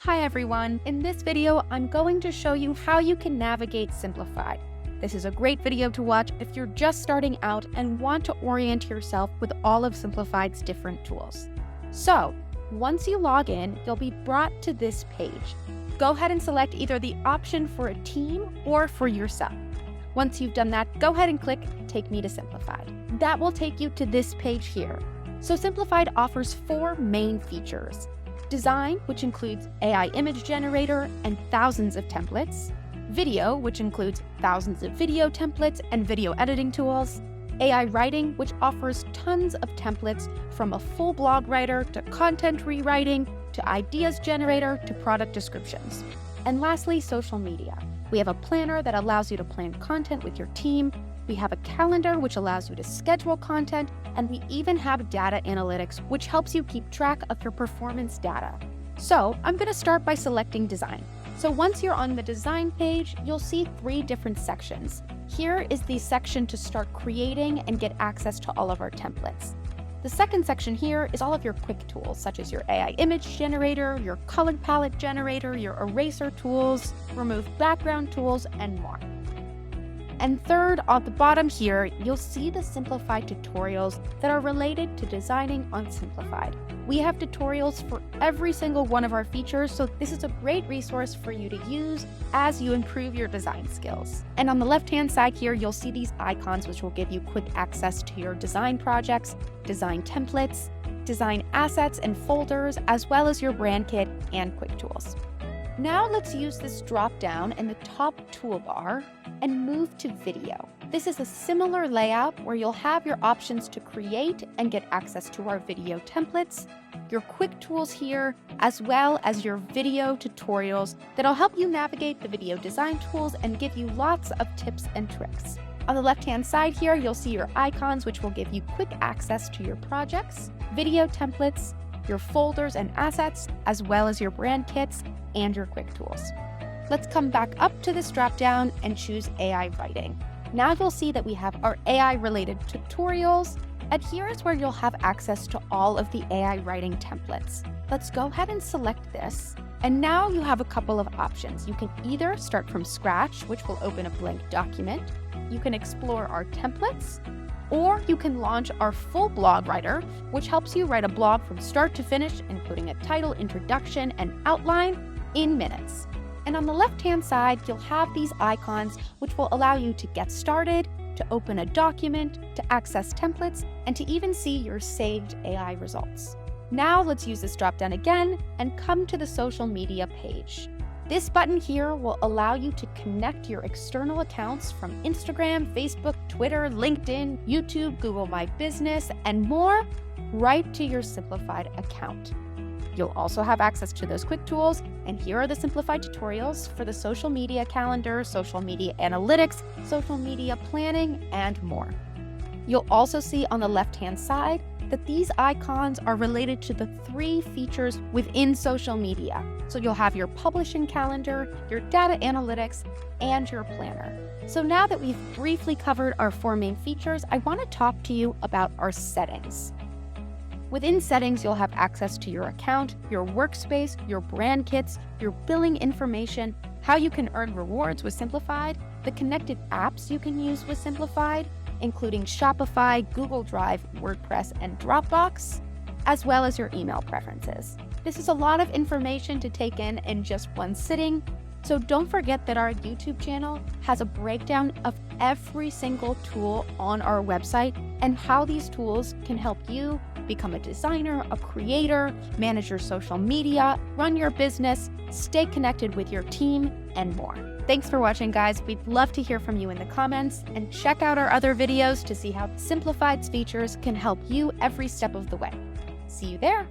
Hi everyone, in this video I'm going to show you how you can navigate Simplified. This is a great video to watch if you're just starting out and want to orient yourself with all of Simplified's different tools. So, once you log in, you'll be brought to this page. Go ahead and select either the option for a team or for yourself. Once you've done that, go ahead and click Take Me to Simplified. That will take you to this page here. So Simplified offers 4 main features. Design, which includes AI image generator and thousands of templates. Video, which includes thousands of video templates and video editing tools. AI writing, which offers tons of templates from a full blog writer to content rewriting to ideas generator to product descriptions. And lastly, social media. We have a planner that allows you to plan content with your team. We have a calendar which allows you to schedule content, and we even have data analytics which helps you keep track of your performance data. So I'm going to start by selecting design. So once you're on the design page, you'll see 3 different sections. Here is the section to start creating and get access to all of our templates. The second section here is all of your quick tools, such as your AI image generator, your color palette generator, your eraser tools, remove background tools, and more. And third, on the bottom here, you'll see the Simplified tutorials that are related to designing on Simplified. We have tutorials for every single one of our features, so this is a great resource for you to use as you improve your design skills. And on the left-hand side here, you'll see these icons which will give you quick access to your design projects, design templates, design assets and folders, as well as your brand kit and quick tools. Now let's use this drop-down in the top toolbar and move to video. This is a similar layout where you'll have your options to create and get access to our video templates, your quick tools here, as well as your video tutorials that'll help you navigate the video design tools and give you lots of tips and tricks. On the left-hand side here, you'll see your icons, which will give you quick access to your projects, video templates, your folders and assets, as well as your brand kits and your quick tools. Let's come back up to this drop-down and choose AI writing. Now you'll see that we have our AI-related tutorials, and here is where you'll have access to all of the AI writing templates. Let's go ahead and select this, and now you have a couple of options. You can either start from scratch, which will open a blank document. You can explore our templates, or you can launch our full blog writer, which helps you write a blog from start to finish, including a title, introduction, and outline in minutes. And on the left-hand side, you'll have these icons, which will allow you to get started, to open a document, to access templates, and to even see your saved AI results. Now let's use this drop-down again and come to the social media page. This button here will allow you to connect your external accounts from Instagram, Facebook, Twitter, LinkedIn, YouTube, Google My Business, and more right to your Simplified account. You'll also have access to those quick tools, and here are the Simplified tutorials for the social media calendar, social media analytics, social media planning, and more. You'll also see on the left-hand side that these icons are related to the 3 features within social media. So you'll have your publishing calendar, your data analytics, and your planner. So now that we've briefly covered our 4 main features, I want to talk to you about our settings. Within settings, you'll have access to your account, your workspace, your brand kits, your billing information, how you can earn rewards with Simplified, the connected apps you can use with Simplified, including Shopify, Google Drive, WordPress, and Dropbox, as well as your email preferences. This is a lot of information to take in just one sitting, so don't forget that our YouTube channel has a breakdown of every single tool on our website and how these tools can help you become a designer, a creator, manage your social media, run your business, stay connected with your team, and more. Thanks for watching, guys. We'd love to hear from you in the comments, and check out our other videos to see how Simplified's features can help you every step of the way. See you there.